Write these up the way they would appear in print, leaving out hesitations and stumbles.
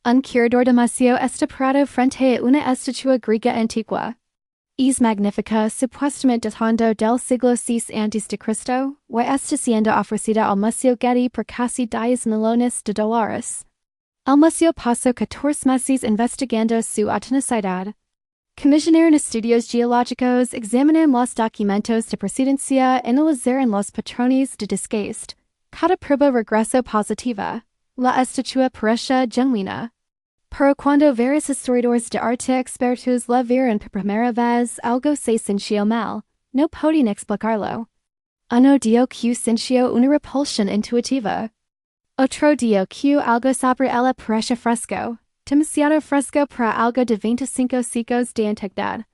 Un curador demasiado estipulado frente a una estatua griega antigua. Es magnífica supuestamente datando del siglo VI antes de Cristo, y está siendo ofrecida al Museo Getty por casi 10 millones de dólares. El museo pasó 14 meses investigando su autenticidad. Comisionaron estudios geológicos, examinan los documentos de procedencia, analizaron los patrones de desgaste. Cada prueba regresó positiva. La estatua parecía genuina. Pero cuando varios historiadores de arte expertos la vieron por primera vez, algo se sintió mal. No podían explicarlo. Uno dijo que sintió una repulsión intuitiva. Otro dijo que algo sobre ella parecía fresco. Demasiado fresco para algo de 25 siglos de antigüedad.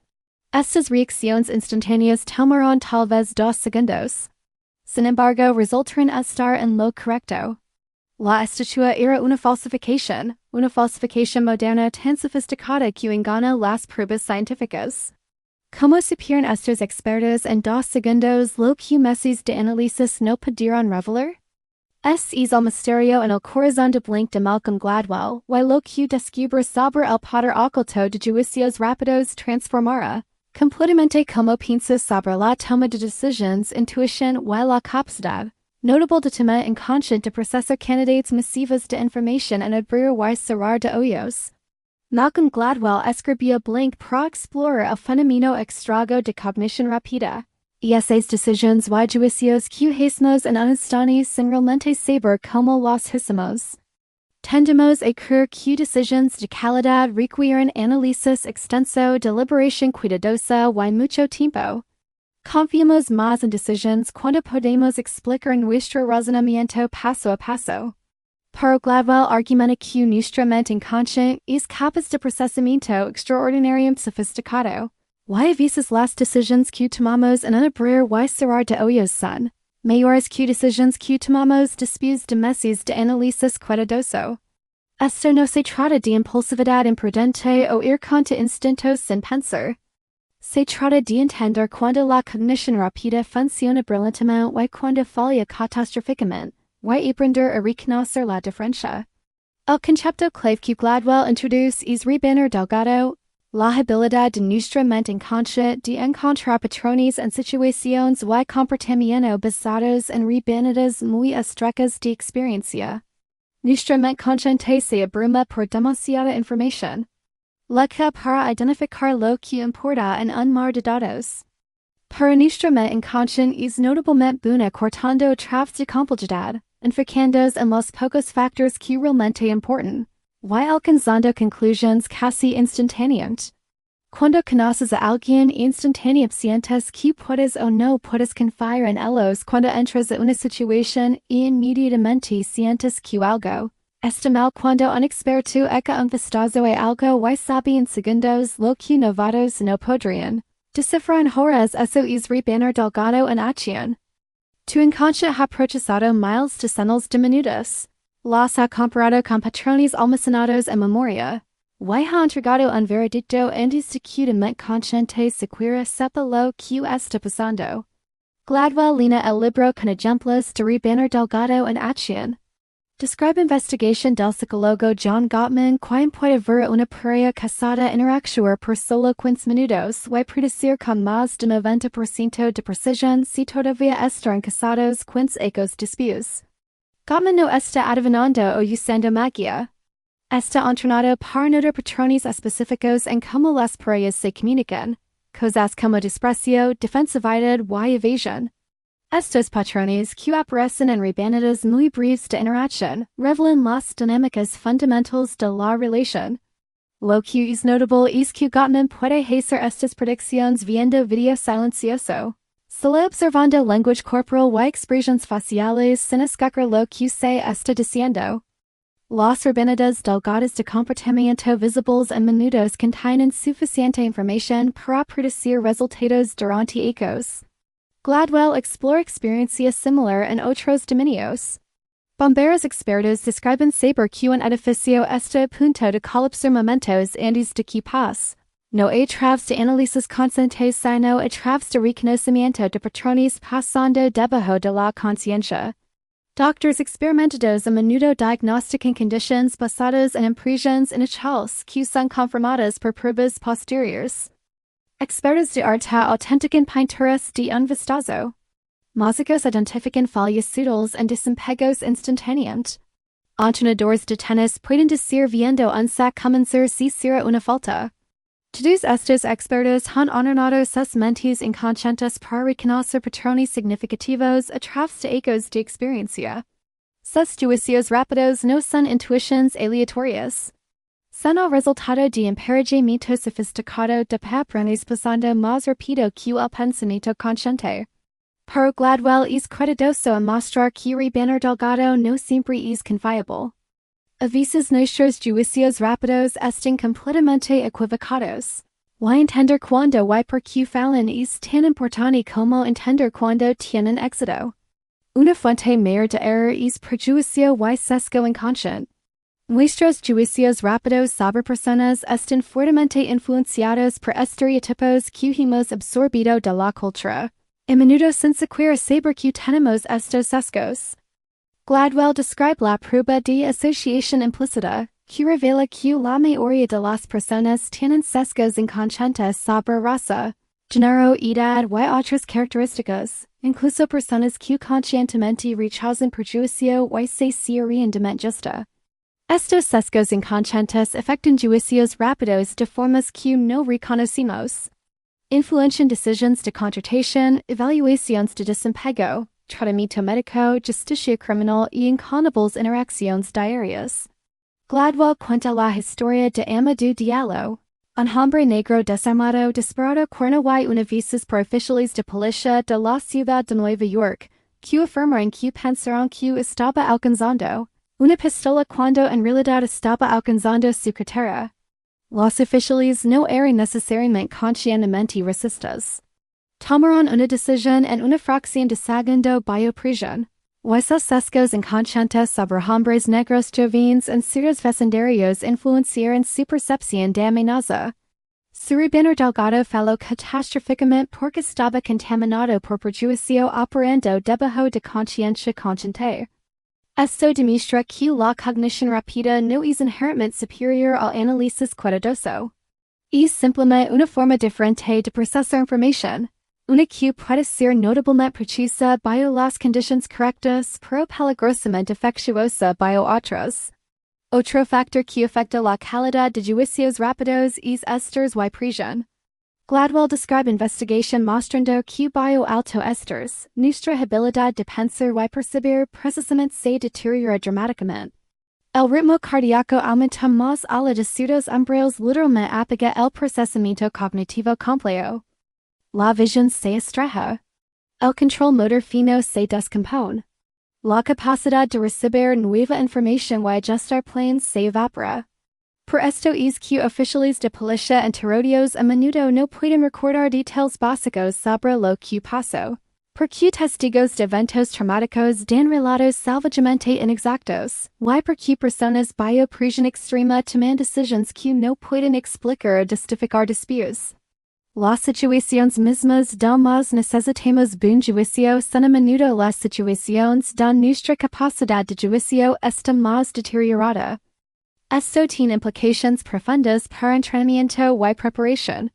Estas reacciones instantáneas tomaron tal vez 2 segundos. Sin embargo, resultaron estar en lo correcto. La estatua era una falsificación moderna tan sofisticada que engana las pruebas científicas. ¿Cómo supieron estos expertos en 2 segundos lo que meses de análisis no pudieron revelar? Es el misterio en el corazón de Blink de Malcolm Gladwell, y lo que descubre sobre el poder oculto de juicios rápidos transformará completamente como piensa sobre la toma de decisiones, intuición y la capacidad notable de toma inconsciente de procesar candidates masivas de información en abrir y cerrar de ojos. Malcolm Gladwell escribió Blink para explorar el fenómeno extraño de cognición rápida. Y esas decisiones y juicios que hacemos en instantes sin realmente saber cómo los hacemos. Tendemos a creer que decisiones de calidad requieren análisis extenso, deliberación cuidadosa y mucho tiempo. Confiamos más en decisiones cuando podemos explicar nuestro razonamiento paso a paso. Pero Gladwell argumenta que nuestra mente inconsciente es capaz de procesamiento extraordinariamente sofisticado. Y a veces las decisiones que tomamos en un abrir y cerrar de ojos son mayores que decisiones que tomamos después de meses de análisis cuidadoso. Esto no se trata de impulsividad imprudente o ir contra instintos sin pensar. Se trata de entender cuando la cognición rápida funciona brillantemente y cuando falla catastróficamente, y aprender a reconocer la diferencia. El concepto clave que Gladwell introduce es revelar delgado, la habilidad de nuestra mente inconsciente de encontrar patrones en situaciones y comportamiento basados en revenadas muy estrechas de experiencia. Nuestra mente consciente se abruma por demasiada información. Leca para identificar lo que importa en un mar de datos. Para nuestra mente inconsciente es notablemente buena cortando a través de complejidad, enfocándose en los pocos factores que realmente importan. Y alcanzando conclusiones casi instantáneamente. Cuando conoces a alguien instantáneamente sientes que puedes o no puedes confiar en ellos cuando entras a una situación y inmediatamente sientes que algo está mal cuando un experto echa un vistazo a algo y sabe en segundos lo que novatos no podrían. Descifrar en horas eso es revelar delgado en acción. Tu inconsciente ha procesado miles de señales diminutas. Las ha comparado con patrones almacenados en memoria. Y ha entregado un veredicto antes de que la mente consciente siquiera sepa lo que está pasando. Gladwell lina el libro con ejemplos de revelar delgado en acción. Describe investigación del psicólogo John Gottman quien puede ver una pareja casada interactuar por solo 15 minutos y predecir con más de 90% de precisión si todavía están casados 15 años después. Gottman no está adivinando o usando magia. Está entrenado para notar patrones específicos en cómo las parejas se comunican, cosas como desprecio, defensividad y evasión. Estos patrones que aparecen en rebanadas muy breves de interacción revelan las dinámicas fundamentales de la relación. Lo que es notable es que Gottman puede hacer estas predicciones viendo video silencioso. Solo observando lenguaje corporal y expresiones faciales sin escuchar lo que se está diciendo. Las rebanadas delgadas de comportamiento visibles en minutos contienen suficiente información para predecir resultados durante ecos. Gladwell explora experiencia similar en otros dominios. Bomberos expertos describen saber que un edificio está a punto de colapsar momentos antes de que pase. No a través de análisis conscientes sino a través de reconocimiento de patrones pasando debajo de la conciencia. Doctores experimentados a menudo diagnostican condiciones basadas en impresiones iniciales que son confirmadas por pruebas posteriores. Expertos de arte autentican pinturas de un vistazo. Músicos identifican fallas sutiles en desempegos instantáneamente. Entrenadores de tenis pueden decir viendo un sac comenzar si será una falta. Todos estos expertos han entrenado sus mentes inconscientes para reconocer patrones significativos a través de ecos de experiencia. Sus juicios rápidos no son intuiciones aleatorias. Son el resultado de emparejamiento sofisticado de patrones pasando más rápido que el pensamiento consciente. Pero Gladwell es cuidadoso en mostrar que rebanar delgado no siempre es confiable. A veces nuestros juicios rápidos están completamente equivocados. Why entender cuándo y por qué fallan es tan importante como entender cuándo tienen éxito. Una fuente mayor de error es prejuicio y sesgo inconsciente. Nuestros juicios rápidos sobre personas están fuertemente influenciados por estereotipos que hemos absorbido de la cultura. A menudo sin siquiera saber que tenemos estos sesgos. Gladwell describe la prueba de asociación implícita, que revela que la mayoría de las personas tienen sesgos inconscientes sobre raza, género, edad y otras características, incluso personas que conscientemente rechazan prejuicio y se ríen de mente justa. Estos sesgos inconscientes afectan juicios rápidos de formas que no reconocemos. Influencian decisiones de contratación, evaluaciones de desempego, tratamiento médico, justicia criminal y incontables interacciones diarias. Gladwell cuenta la historia de Amadou Diallo, un hombre negro desarmado disparado cuerno y una veces por oficiales de policía de la ciudad de Nueva York, que afirmaron que pensaron que estaba alcanzando una pistola cuando en realidad estaba alcanzando su cartera. Los oficiales no eran necesariamente conscientemente racistas. Tomaron una decisión en una fracción de segundo bajo presión. Esos sesgos inconscientes sobre hombres negros jóvenes en ciertos vecindarios influenciaron su percepción de amenaza. Su rebanar delgado falló catastróficamente porque estaba contaminado por prejuicio operando debajo de conciencia consciente. Esto demuestra que la cognición rápida no es inherentemente superior al análisis cuidadoso. Es simplemente una forma diferente de procesar información. Una que puede ser notablemente precisa bajo las condiciones correctas, pero peligrosamente defectuosa bajo otras. Otro factor que afecta la calidad de juicios rápidos es estrés y presión. Gladwell describe investigación mostrando que bajo alto estrés, nuestra habilidad de pensar y percibir precisamente se deteriora dramáticamente. El ritmo cardíaco aumenta más allá de ciertos umbrales, literalmente apaga el procesamiento cognitivo complejo. La visión se estrecha. El control motor fino se descompone. La capacidad de recibir nueva información y ajustar planes se evapora. Por esto es que oficiales de policía interrogados a menudo no pueden recordar detalles básicos sobre lo que pasó, porque testigos de eventos traumáticos dan relatos salvajemente inexactos, y porque personas bajo presión extrema toman decisiones que no pueden explicar o justificar después. Las situaciones mismas del más necesitamos buen juicio son a menudo las situaciones donde nuestra capacidad de juicio está más deteriorada. Esto tiene implicaciones profundas para entrenamiento y preparación.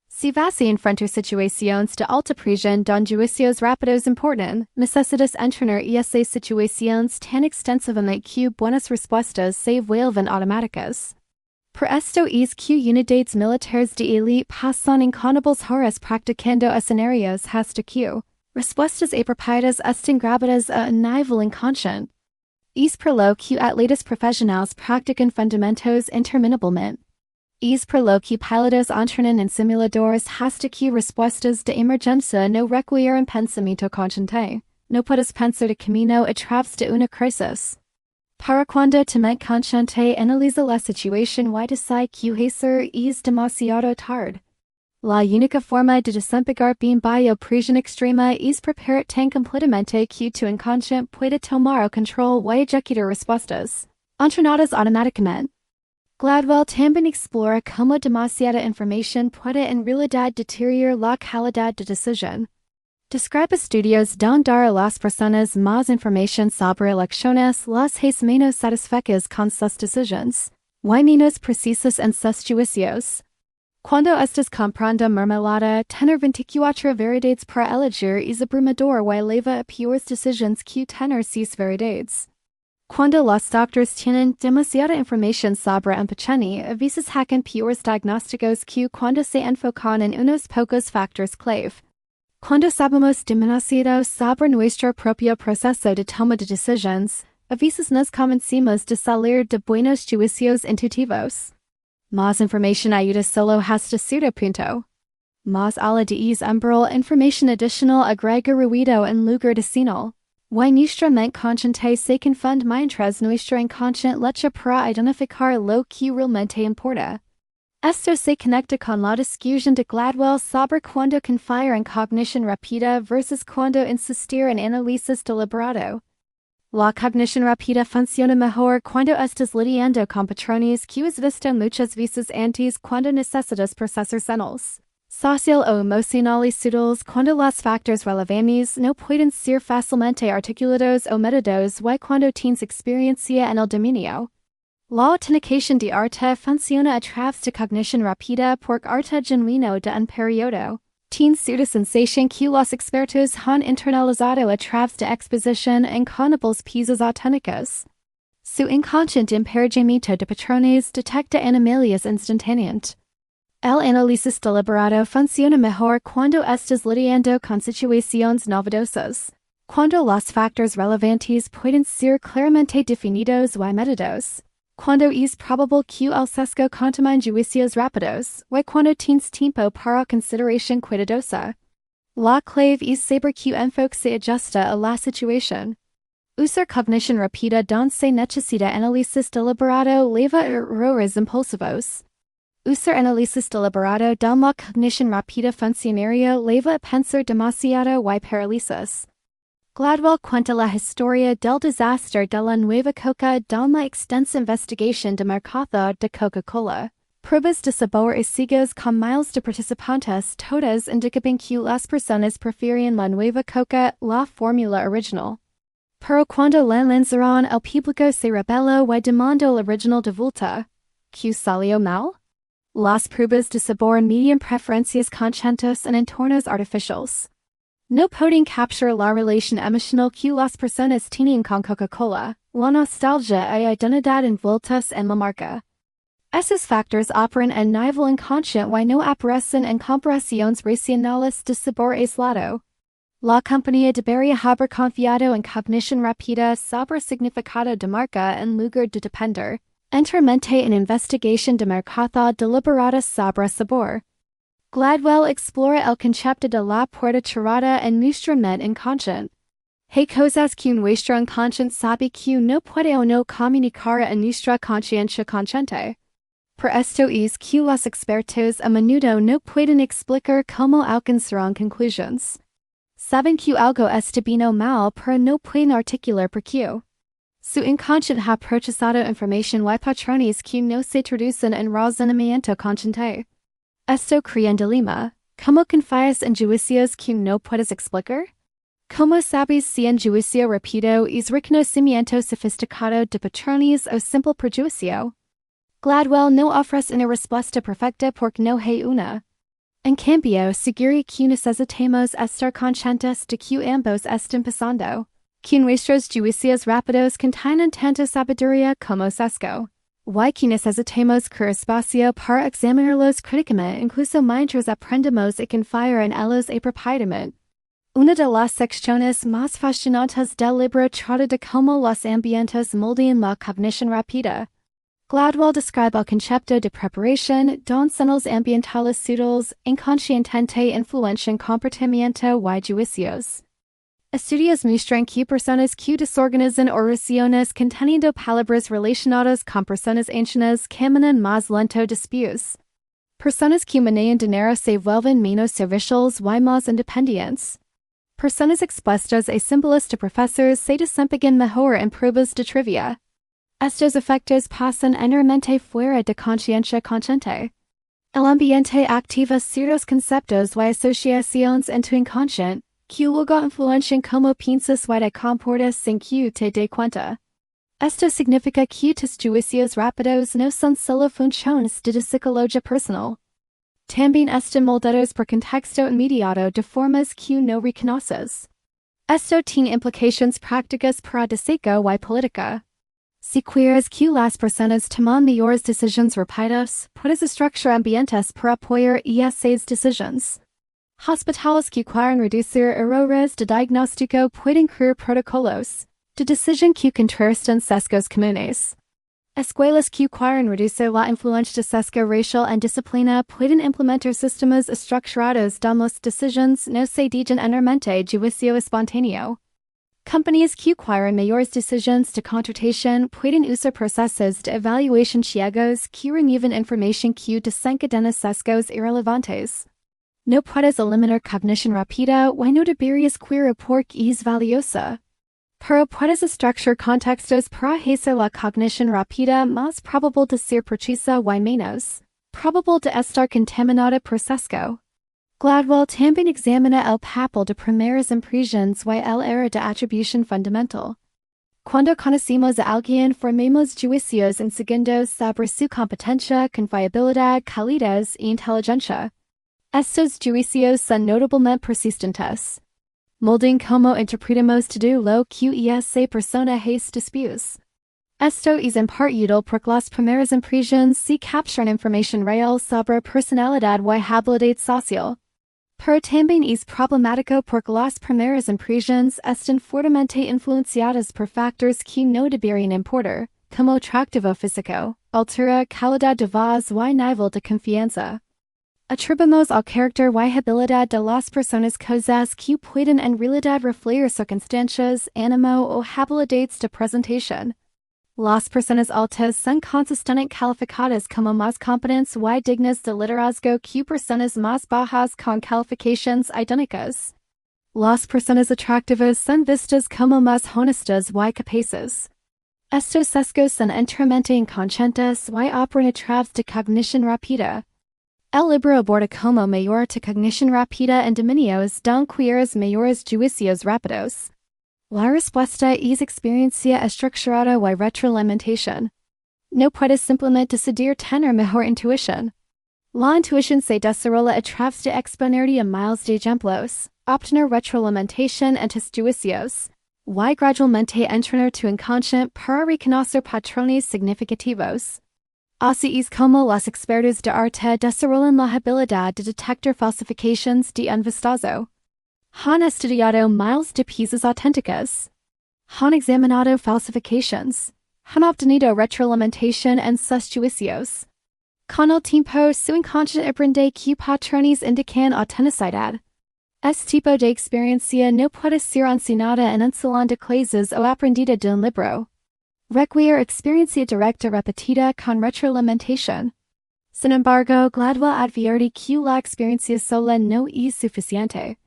Si vas a enfrentar situaciones de alta presión donde juicios rápidos importan, necesitas entrenar esas situaciones tan extensivamente que buenas respuestas se vuelven automáticas. Por esto es que unidades militares de élite pasan incontables horas practicando escenarios hasta que respuestas apropiadas estén grabadas a un nivel inconsciente. Es por lo que atletas profesionales practican fundamentos interminablemente. Es por lo que pilotos entrenan en simuladores hasta que respuestas de emergencia no requieren pensamiento consciente. No puedes pensar de camino a través de una crisis. Para cuando tu mente consciente analiza la situación y decide que hacer es demasiado tarde. La única forma de desempegar bien bajo presión extrema es preparar tan completamente que tu inconsciente pueda tomar el control y ejecutar respuestas entrenadas automáticamente. Gladwell también explora cómo demasiada información puede en realidad deteriorar la calidad de decisión. Describe estudios donde dar a las personas más información sobre elecciones las es menos satisfechas con sus decisiones, y menos precisas en sus juicios. Cuando estás comprando mermelada, tener 24 variedades para elegir es abrumador y leva a peores decisiones que tener 6 variedades. Cuando los doctores tienen demasiada información sobre un paciente, a veces hacen peores diagnósticos que cuando se enfocan en unos pocos factores clave. Cuando sabemos demasiado sobre nuestro propio proceso de toma de decisiones, a veces nos convencimos de salir de buenos juicios intuitivos. Más información ayuda solo hasta cierto punto. Más allá de es umbral, información adicional agrega ruido en lugar de señal. Y nuestra mente consciente se confunde mientras nuestra inconsciente lucha para identificar lo que realmente importa. Esto se conecta con la discusión de Gladwell sobre cuando confiar en cognición rápida versus cuando insistir en análisis deliberado. La cognición rápida funciona mejor cuando estás lidiando con patrones que has visto muchas veces antes cuando necesitas procesar señales social o emocionales sutiles cuando los factores relevantes no pueden ser fácilmente articulados o medidos y cuando tienes experiencia en el dominio. La utilización de arte funciona a través de cognición rápida porque arte genuino de un periodo. Tienes cierta sensación que los expertos han internalizado a través de exposición en contables piezas auténticas. Su inconsciente emparejamiento de patrones detecta anomalias instantáneamente. El análisis deliberado funciona mejor cuando estás lidiando con situaciones novedosas. Cuando los factores relevantes pueden ser claramente definidos y medidos. Cuando es probable que el sesgo contamine juicios rápidos, y cuando tienes tiempo para consideración cuidadosa. La clave es saber que enfoque se ajusta a la situación. Usar cognición rápida donde se necesita análisis deliberado leva a errores impulsivos. Usar análisis deliberado donde la cognición rápida funcionaria leva a pensar demasiado y parálisis. Gladwell cuenta la historia del desastre de la Nueva Coca donde la extensa investigación de mercado de Coca-Cola. Pruebas de sabor y siglas con miles de participantes todas indicaban que las personas preferían la Nueva Coca, la fórmula original. Pero cuando la lanzaron el público se rebeló y demandó el original de vuelta. ¿Qué salió mal? Las pruebas de sabor median preferencias conscientes en entornos artificiales. No pueden capturar la relación emocional que las personas tienen con Coca-Cola, la nostalgia y identidad envueltas en la marca. Esos factores operan en nivel inconsciente y no aparecen en comparaciones racionales de sabor aislado. La compañía debería haber confiado en cognición rápida sobre significado de marca en lugar de depender enteramente en investigación de mercado deliberada sobre sabor. Gladwell explora el concepto de la puerta cerrada en nuestra mente inconsciente. Hay cosas que nuestro inconsciente sabe que no puede o no comunicar a nuestra conciencia consciente. Por esto es que los expertos a menudo no pueden explicar cómo alcanzaron conclusiones. Saben que algo está bien o mal pero no pueden articular por qué. Su inconsciente ha procesado información y patrones que no se traducen en razonamiento consciente. Esto crea un dilema. ¿Cómo confías en juicios que no puedes explicar? ¿Cómo sabes si un juicio rápido es reconocimiento sofisticado de patrones o simple prejuicio? Gladwell no ofrece una respuesta perfecta porque no hay una. En cambio, sugiere que necesitamos estar conscientes de que ambos están pasando, que nuestros juicios rápidos contienen tanta sabiduría como sesgo. Y que necesitamos crear espacio para examinarlos críticamente incluso mientras aprendemos a confiar en ellos apropiadamente. Una de las secciones más fascinantes del libro trata de cómo los ambientes moldean la cognición rápida. Gladwell describe el concepto de preparación, donde señales ambientales sutiles inconscientemente influencian comportamiento y juicios. Estudios muestran que personas que desorganizan oraciones conteniendo palabras relacionadas con personas ancianas caminan más lento después. Personas que manejan dinero se vuelven menos serviciales y más independientes. Personas expuestas a símbolos de profesores se desempeñan mejor en pruebas de trivia. Estos efectos pasan enteramente fuera de conciencia consciente. El ambiente activa ciertos conceptos y asociaciones en tu inconsciente, que luego influencian como piensas y te comportas sin que te dé cuenta. Esto significa que tus juicios rápidos no son solo funciones de psicología personal. También están moldeados por contexto inmediato de formas que no reconoces. Esto tiene implicaciones prácticas para deseo y política. Si quieres que las personas toman mejores decisiones rápidas, puedes estructurar ambientes para apoyar esas decisiones. Hospitales que quieren reducir errores de diagnóstico pueden crear protocolos de decisión que contrastan sesgos comunes. Escuelas que quieren reducir la influencia de sesgo racial en disciplina pueden implementar sistemas estructurados donde las decisiones no se digan enteramente juicio espontáneo. Compañías que quieren mayores decisiones de contratación pueden usar procesos de evaluación ciegos que remueven información que desencadena sesgos irrelevantes. No puedes eliminar cognición rápida y no deberías querer porque es valiosa. Pero puedes estructurar contextos para hacer la cognición rápida más probable de ser precisa y menos probable de estar contaminada por sesgo. Gladwell también examina el papel de primeras impresiones y el error de atribución fundamental. Cuando conocemos a alguien formamos juicios en segundos sobre su competencia, confiabilidad, calidez e inteligencia. Estos juicios son notablemente persistentes. Molding cómo interpretamos todo lo que esa persona hace después. Esto es en parte útil porque las primeras impresiones se capturan información real sobre personalidad y habilidad social. Pero también es problemático porque las primeras impresiones están fuertemente influenciadas por factores que no deberían importar, como atractivo físico, altura, calidad de voz y nivel de confianza. Atribuimos al carácter y habilidad de las personas cosas que pueden en realidad reflejar circunstancias, ánimo o habilidades de presentación. Las personas altas son consistentemente calificadas como más competentes y dignas de liderazgo que personas más bajas con calificaciones idénticas. Las personas atractivas son vistas como más honestas y capaces. Estos sesgos son enteramente inconscientes y operan a través de cognición rápida. El libro aborda como mayor de cognición rápida en dominios don quieres mayores juicios rápidos. La respuesta es experiencia estructurada y retroalimentación. No puedes simplemente decidir tener mejor intuición. La intuición se desarrolla a través de exponer a miles de ejemplos, obtener retroalimentación en tus juicios, y gradualmente entrenar tu inconsciente para reconocer patrones significativos. Así es como los expertos de arte desarrollan la habilidad de detectar falsificaciones de un vistazo. Han estudiado miles de piezas auténticas. Han examinado falsificaciones. Han obtenido retroalimentación en sus juicios. Con el tiempo, su inconsciente aprende que patrones indican autenticidad. Este tipo de experiencia no puede ser enseñada en un salón de clases o aprendida de un libro. Requiere experiencia directa repetida con retroalimentación. Sin embargo, Gladwell advierte que la experiencia sola no es suficiente.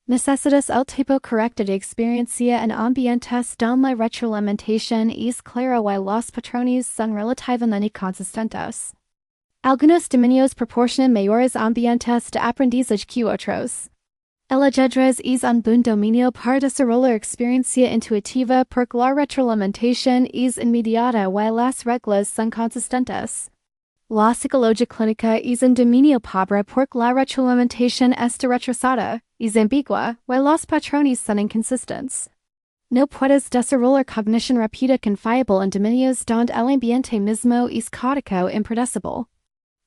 Necesitas el tipo correcto de experiencia en ambientes donde la retroalimentación es clara y los patrones son relativamente consistentes. Algunos dominios proporcionan mayores ambientes de aprendizaje que otros. El ajedrez es un buen dominio para desarrollar experiencia intuitiva porque la retroalimentación es inmediata y las reglas son consistentes. La psicología clínica es un dominio pobre porque la retroalimentación está retrasada, es ambigua, y los patrones son inconsistentes. No puedes desarrollar cognición rápida confiable en dominios donde el ambiente mismo es caótico e impredecible.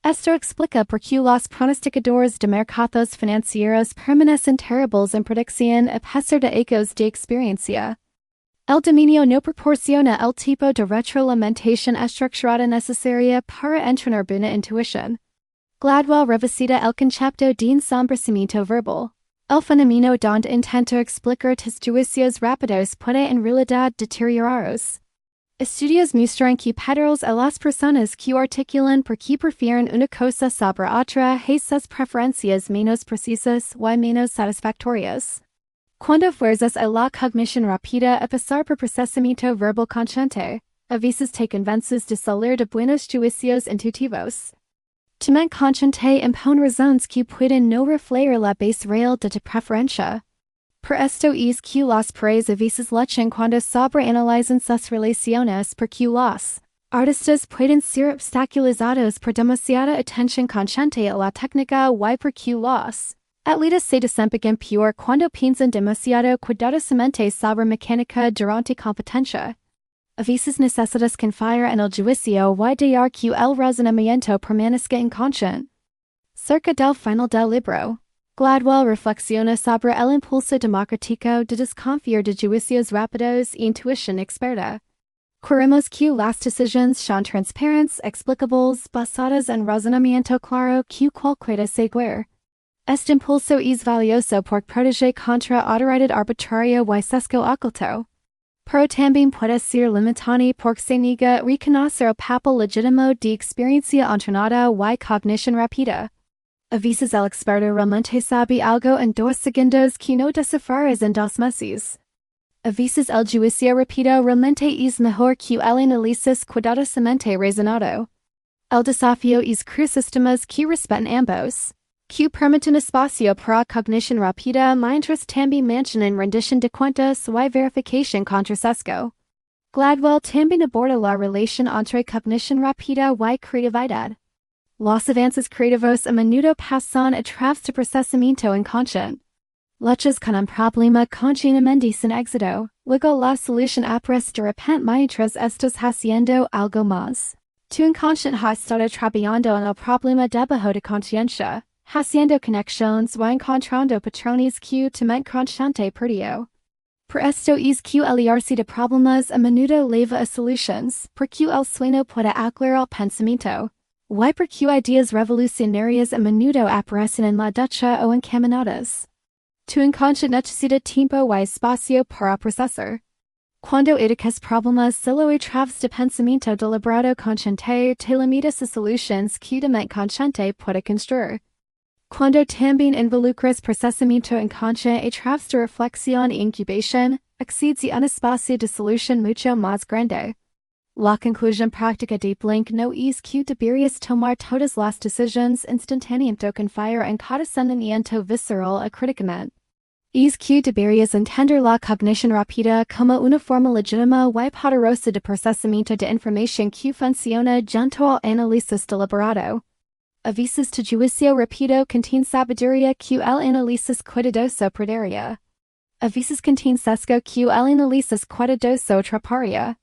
Esto explica por qué los pronosticadores de mercados financieros permanecen terribles en predicción a pesar de ecos de experiencia. El dominio no proporciona el tipo de retroalimentación estructurada necesaria para entrenar buena intuición. Gladwell revisita el concepto de ensombrecimiento verbal. El fenómeno donde intenta explicar tus juicios rápidos puede en realidad deteriorarlos. Estudios muestran que pedros a las personas que articulan porque prefieren una cosa sobre otra y sus preferencias menos precisas y menos satisfactorias. Cuando fuerzas a la cognición rápida a pasar por procesamiento verbal consciente, a veces te convences de salir de buenos juicios intuitivos. Tu mente consciente impone razones que pueden no reflejar la base real de tu preferencia. Por esto es que las pares a veces lechan cuando sobreanalizan sus relaciones porque los artistas pueden ser obstaculizados por demasiada atención consciente a la técnica y porque los atletas se desempeñan peor cuando piensan demasiado cuidadosamente sobre mecánica durante competencia. A veces necesitas confiar en el juicio y dejar que el razonamiento permanezca inconsciente. Cerca del final del libro, Gladwell reflexiona sobre el impulso democrático de desconfiar de juicios rápidos e intuición experta. Queremos que las decisiones sean transparentes, explicables, basadas en razonamiento claro que cualquiera seguir. Este impulso es valioso porque protege contra autoridad arbitraria y sesgo oculto. Pero también puede ser limitante porque se niega reconocer el papel legítimo de experiencia entrenada y cognición rápida. A veces el experto realmente sabe algo en 2 segundos que no descifras en 2 meses. A veces el juicio rápido realmente es mejor que el análisis cuidadosamente razonado. El desafío es crear sistemas que respeten ambos, que permiten espacio para cognición rápida mientras también mantienen rendición de cuentas y verificación contra sesgo. Gladwell también aborda la relación entre cognición rápida y creatividad. Los avances creativos a menudo pasan a través de procesamiento inconsciente. Luchas con un problema continuamente sin éxito, luego la solución aparece de repente mientras estás haciendo algo más. Tu inconsciente ha estado trabajando en el problema debajo de conciencia, haciendo conexiones y encontrando patrones que tu mente consciente perdió. Por esto es que aliarse de problemas a menudo lleva a soluciones, porque el sueño puede aclarar el pensamiento. Y porque ideas revolucionarias a menudo aparecen en la ducha o encaminadas. Tu inconsciente necesita tiempo y espacio para procesar. Cuando educas problemas solo a través de pensamiento deliberado consciente, te limitas a soluciones que tu mente consciente puede construir. Cuando también involucras procesamiento inconsciente a través de reflexión e incubación, accedes a un espacio de solución mucho más grande. La conclusión práctica de Blink no es que deberías tomar todas las decisiones instantáneamente confiar en cada sentimiento visceral o críticamente. Es que deberías entender la cognición rápida como una forma legítima y poderosa de procesamiento de información que funciona junto al análisis deliberado. A veces tu juicio rápido contiene sabiduría que el análisis cuidadoso perdería. A veces contiene sesgo que el análisis cuidadoso atraparía.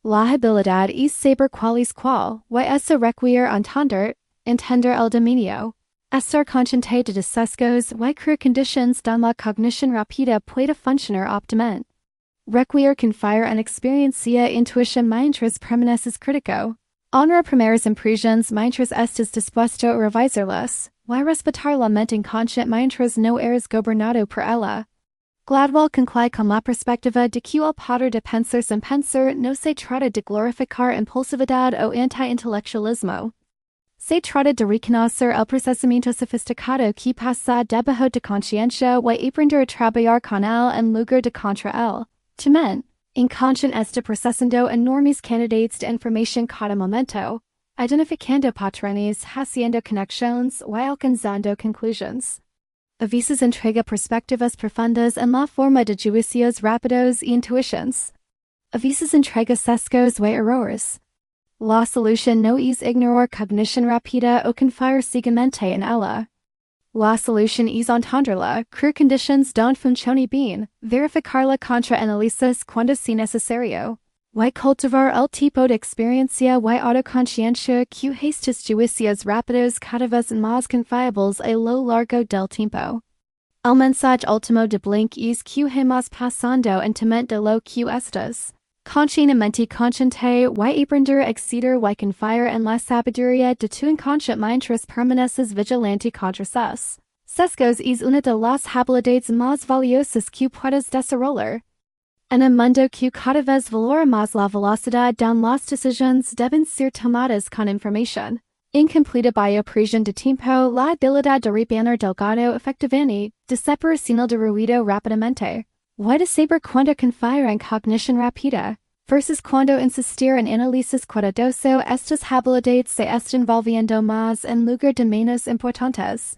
La habilidad es saber cuál es cuál, y eso requiere entender el dominio, estar consciente de sesgos y crear condiciones donde la cognición rápida pueda funcionar óptimamente. Requiere confiar en experiencia intuición mientras permaneces crítico. Honra primeras impresiones mientras estés dispuesto a revisarlas, y respetar la mente inconsciente mientras no eres gobernado por ella. Gladwell concluye con la perspectiva de que el poder de pensar sin pensar no se trata de glorificar impulsividad o anti-intelectualismo. Se trata de reconocer el procesamiento sofisticado que pasa debajo de conciencia y aprender a trabajar con él en lugar de contra él. Tu mente inconsciente está procesando enormes cantidades de información cada momento, identificando patrones, haciendo conexiones y alcanzando conclusiones. A veces entrega perspectivas profundas en la forma de juicios rápidos y intuiciones. A veces entrega sesgos y errores. La solución no es ignorar cognición rápida o confiar ciegamente en ella. La solución es entenderla, crear condiciones donde funcione bien, verificarla contra análisis cuando sea necesario, y cultivar el tipo de experiencia y autoconciencia que estos juicios rápidos cada vez más confiables a lo largo del tiempo. El mensaje último de Blink es que hemos pasando en tu mente de lo que estás continuamente consciente y aprender a acceder y confiar en la sabiduría de tu inconsciente mientras permaneces vigilante contra sus sesgos es una de las habilidades más valiosas que puedes desarrollar. En un mundo que cada vez valora más la velocidad donde las decisiones deben ser tomadas con información incompleta by presión de tiempo, la habilidad de rebanar delgado efectivamente, de separación de ruido rápidamente, y de saber cuándo confiar en cognición rápida, versus cuándo insistir en análisis cuidadoso. Estas habilidades se están volviendo más en lugar de menos importantes.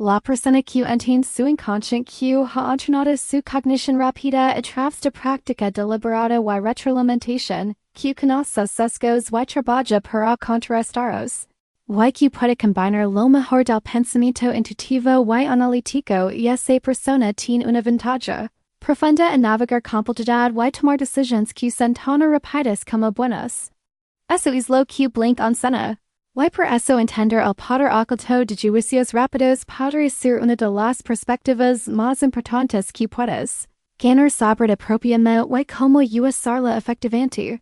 La persona que entiende su inconsciente que ha entrenado su cognición rápida a través de práctica deliberada y retroalimentación, que conoce sesgos y trabaja para contrarrestarlos. Y que puede combinar lo mejor del pensamiento intuitivo y analítico y esa persona tiene una ventaja profunda en navegar complejidad y tomar decisiones que son tan rápidas como buenas. Eso es lo que Blink enseña. Y por eso entender el poder oculto de juicios rápidos podría ser una de las perspectivas más importantes que puedes ganar sobre el propio mente y cómo usarla efectivamente.